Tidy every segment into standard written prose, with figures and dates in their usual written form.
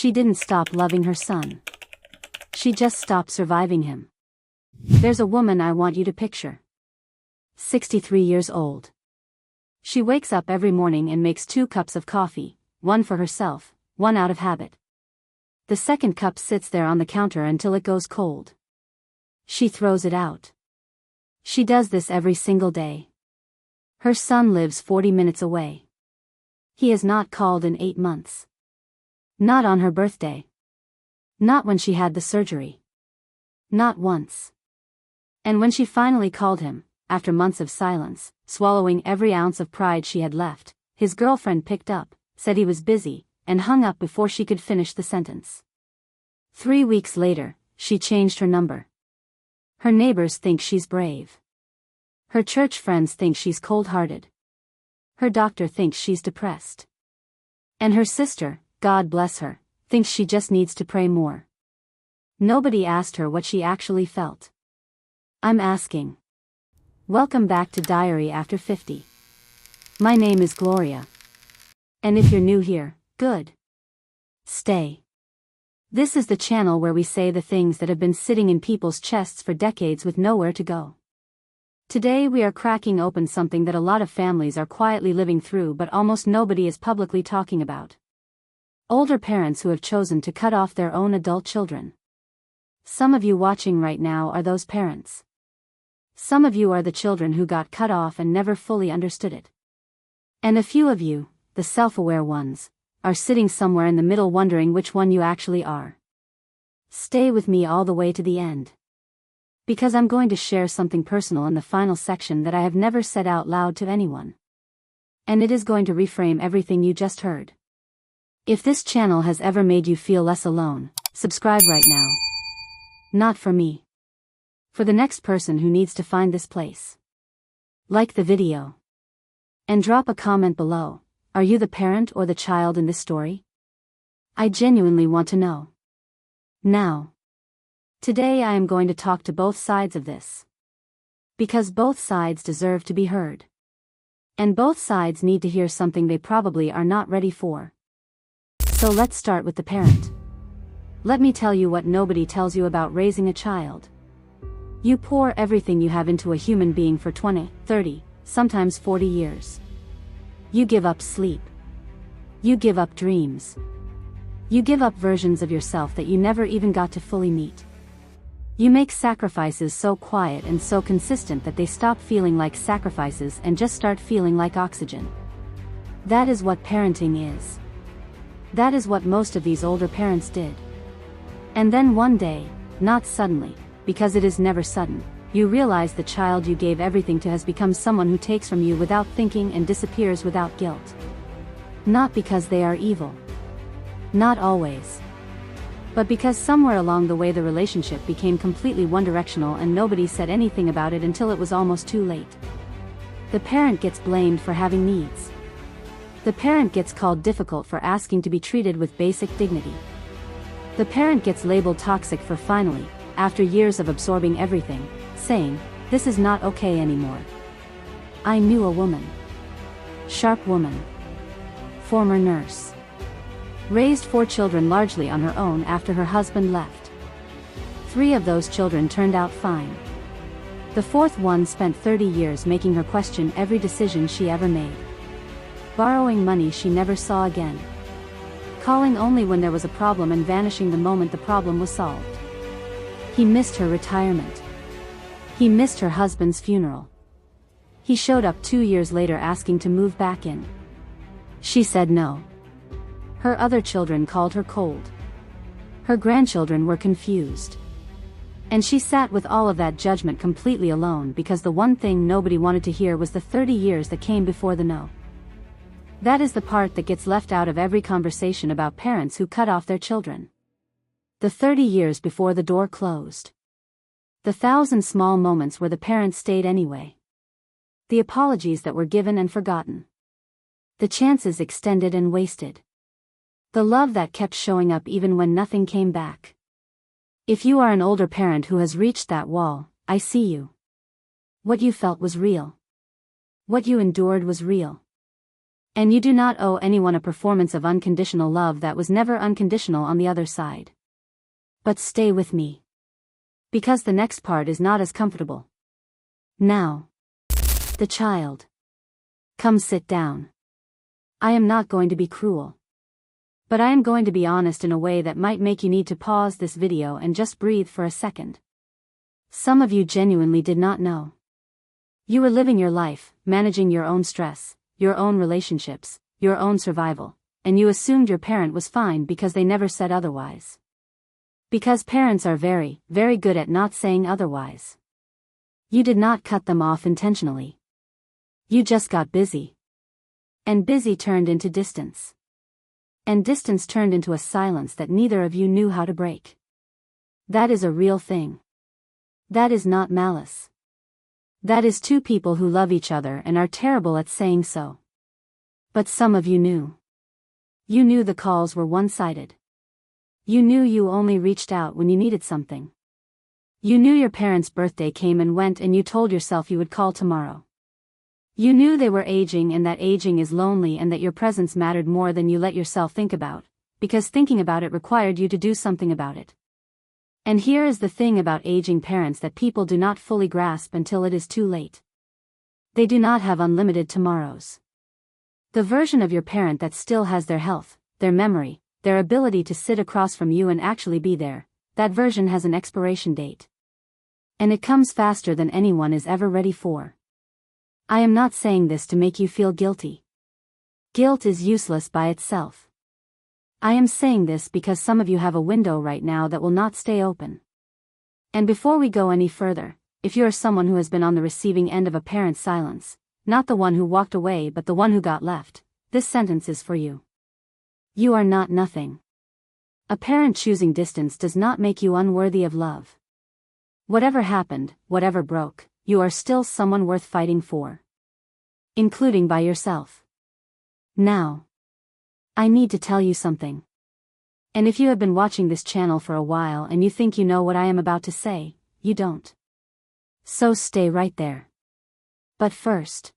She didn't stop loving her son. She just stopped surviving him. There's a woman I want you to picture. 63 years old. She wakes up every morning and makes 2 cups of coffee, one for herself, one out of habit. The second cup sits there on the counter until it goes cold. She throws it out. She does this every single day. Her son lives 40 minutes away. He has not called in 8 months. Not on her birthday. Not when she had the surgery. Not once. And when she finally called him, after months of silence, swallowing every ounce of pride she had left, his girlfriend picked up, said he was busy, and hung up before she could finish the sentence. 3 weeks later, she changed her number. Her neighbors think she's brave. Her church friends think she's cold-hearted. Her doctor thinks she's depressed. And her sister, God bless her, thinks she just needs to pray more. Nobody asked her what she actually felt. I'm asking. Welcome back to Diary After 50. My name is Gloria. And if you're new here, good. Stay. This is the channel where we say the things that have been sitting in people's chests for decades with nowhere to go. Today we are cracking open something that a lot of families are quietly living through but almost nobody is publicly talking about. Older parents who have chosen to cut off their own adult children. Some of you watching right now are those parents. Some of you are the children who got cut off and never fully understood it. And a few of you, the self-aware ones, are sitting somewhere in the middle wondering which one you actually are. Stay with me all the way to the end. Because I'm going to share something personal in the final section that I have never said out loud to anyone. And it is going to reframe everything you just heard. If this channel has ever made you feel less alone, subscribe right now. Not for me. For the next person who needs to find this place. Like the video. And drop a comment below. Are you the parent or the child in this story? I genuinely want to know. Now. Today I am going to talk to both sides of this. Because both sides deserve to be heard. And both sides need to hear something they probably are not ready for. So let's start with the parent. Let me tell you what nobody tells you about raising a child. You pour everything you have into a human being for 20, 30, sometimes 40 years. You give up sleep. You give up dreams. You give up versions of yourself that you never even got to fully meet. You make sacrifices so quiet and so consistent that they stop feeling like sacrifices and just start feeling like oxygen. That is what parenting is. That is what most of these older parents did. And then one day, not suddenly, because it is never sudden, you realize the child you gave everything to has become someone who takes from you without thinking and disappears without guilt. Not because they are evil. Not always. But because somewhere along the way the relationship became completely one-directional and nobody said anything about it until it was almost too late. The parent gets blamed for having needs. The parent gets called difficult for asking to be treated with basic dignity. The parent gets labeled toxic for finally, after years of absorbing everything, saying, "This is not okay anymore." I knew a woman. Sharp woman. Former nurse. Raised 4 children largely on her own after her husband left. 3 of those children turned out fine. The 4th one spent 30 years making her question every decision she ever made. Borrowing money she never saw again. Calling only when there was a problem and vanishing the moment the problem was solved. He missed her retirement. He missed her husband's funeral. He showed up 2 years later asking to move back in. She said no. Her other children called her cold. Her grandchildren were confused. And she sat with all of that judgment completely alone because the one thing nobody wanted to hear was the 30 years that came before the no. That is the part that gets left out of every conversation about parents who cut off their children. The 30 years before the door closed. The 1,000 small moments where the parents stayed anyway. The apologies that were given and forgotten. The chances extended and wasted. The love that kept showing up even when nothing came back. If you are an older parent who has reached that wall, I see you. What you felt was real. What you endured was real. And you do not owe anyone a performance of unconditional love that was never unconditional on the other side. But stay with me. Because the next part is not as comfortable. Now. The child. Come sit down. I am not going to be cruel. But I am going to be honest in a way that might make you need to pause this video and just breathe for a second. Some of you genuinely did not know. You were living your life, managing your own stress, your own relationships, your own survival, and you assumed your parent was fine because they never said otherwise. Because parents are very, very good at not saying otherwise. You did not cut them off intentionally. You just got busy. And busy turned into distance. And distance turned into a silence that neither of you knew how to break. That is a real thing. That is not malice. That is two people who love each other and are terrible at saying so. But some of you knew. You knew the calls were one-sided. You knew you only reached out when you needed something. You knew your parents' birthday came and went and you told yourself you would call tomorrow. You knew they were aging and that aging is lonely and that your presence mattered more than you let yourself think about, because thinking about it required you to do something about it. And here is the thing about aging parents that people do not fully grasp until it is too late. They do not have unlimited tomorrows. The version of your parent that still has their health, their memory, their ability to sit across from you and actually be there, that version has an expiration date. And it comes faster than anyone is ever ready for. I am not saying this to make you feel guilty. Guilt is useless by itself. I am saying this because some of you have a window right now that will not stay open. And before we go any further, if you are someone who has been on the receiving end of a parent's silence, not the one who walked away but the one who got left, this sentence is for you. You are not nothing. A parent choosing distance does not make you unworthy of love. Whatever happened, whatever broke, you are still someone worth fighting for. Including by yourself. Now. I need to tell you something. And if you have been watching this channel for a while and you think you know what I am about to say, you don't. So stay right there. But first.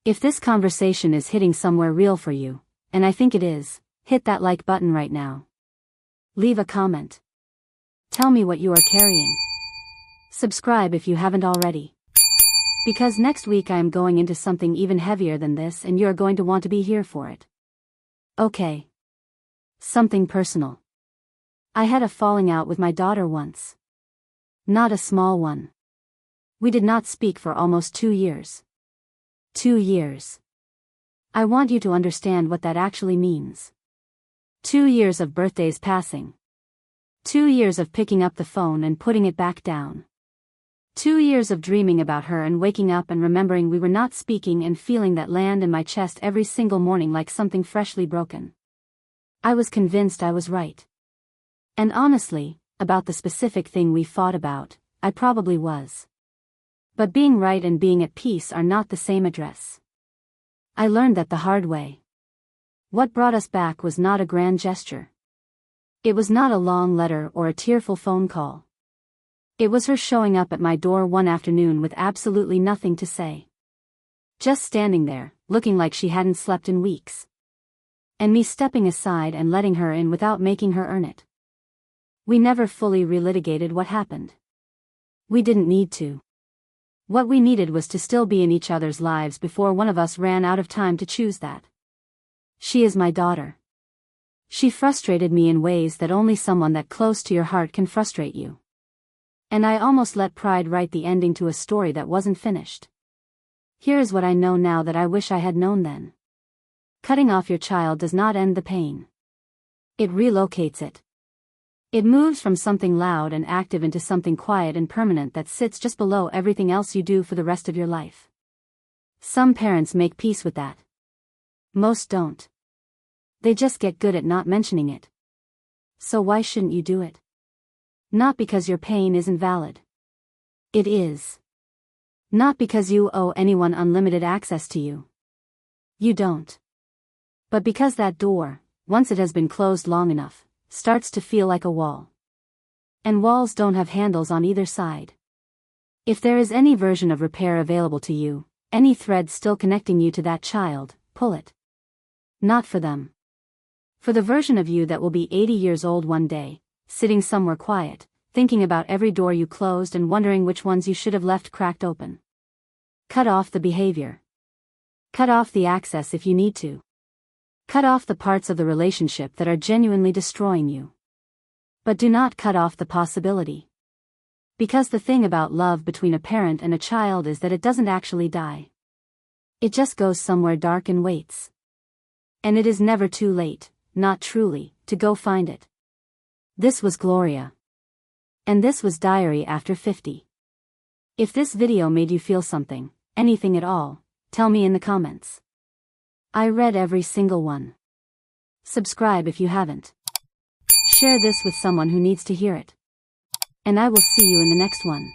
If this conversation is hitting somewhere real for you, and I think it is, hit that like button right now. Leave a comment. Tell me what you are carrying. Subscribe if you haven't already. Because next week I am going into something even heavier than this and you are going to want to be here for it. Okay. Something personal. I had a falling out with my daughter once. Not a small one. We did not speak for almost 2 years. 2 years. I want you to understand what that actually means. 2 years of birthdays passing. 2 years of picking up the phone and putting it back down. 2 years of dreaming about her and waking up and remembering we were not speaking and feeling that land in my chest every single morning like something freshly broken. I was convinced I was right. And honestly, about the specific thing we fought about, I probably was. But being right and being at peace are not the same address. I learned that the hard way. What brought us back was not a grand gesture. It was not a long letter or a tearful phone call. It was her showing up at my door one afternoon with absolutely nothing to say. Just standing there, looking like she hadn't slept in weeks. And me stepping aside and letting her in without making her earn it. We never fully relitigated what happened. We didn't need to. What we needed was to still be in each other's lives before one of us ran out of time to choose that. She is my daughter. She frustrated me in ways that only someone that close to your heart can frustrate you. And I almost let pride write the ending to a story that wasn't finished. Here is what I know now that I wish I had known then. Cutting off your child does not end the pain. It relocates it. It moves from something loud and active into something quiet and permanent that sits just below everything else you do for the rest of your life. Some parents make peace with that. Most don't. They just get good at not mentioning it. So why shouldn't you do it? Not because your pain isn't valid. It is. Not because you owe anyone unlimited access to you. You don't. But because that door, once it has been closed long enough, starts to feel like a wall. And walls don't have handles on either side. If there is any version of repair available to you, any thread still connecting you to that child, pull it. Not for them. For the version of you that will be 80 years old one day, sitting somewhere quiet, thinking about every door you closed and wondering which ones you should have left cracked open. Cut off the behavior. Cut off the access if you need to. Cut off the parts of the relationship that are genuinely destroying you. But do not cut off the possibility. Because the thing about love between a parent and a child is that it doesn't actually die. It just goes somewhere dark and waits. And it is never too late, not truly, to go find it. This was Gloria. And this was Diary After 50. If this video made you feel something, anything at all, tell me in the comments. I read every single one. Subscribe if you haven't. Share this with someone who needs to hear it. And I will see you in the next one.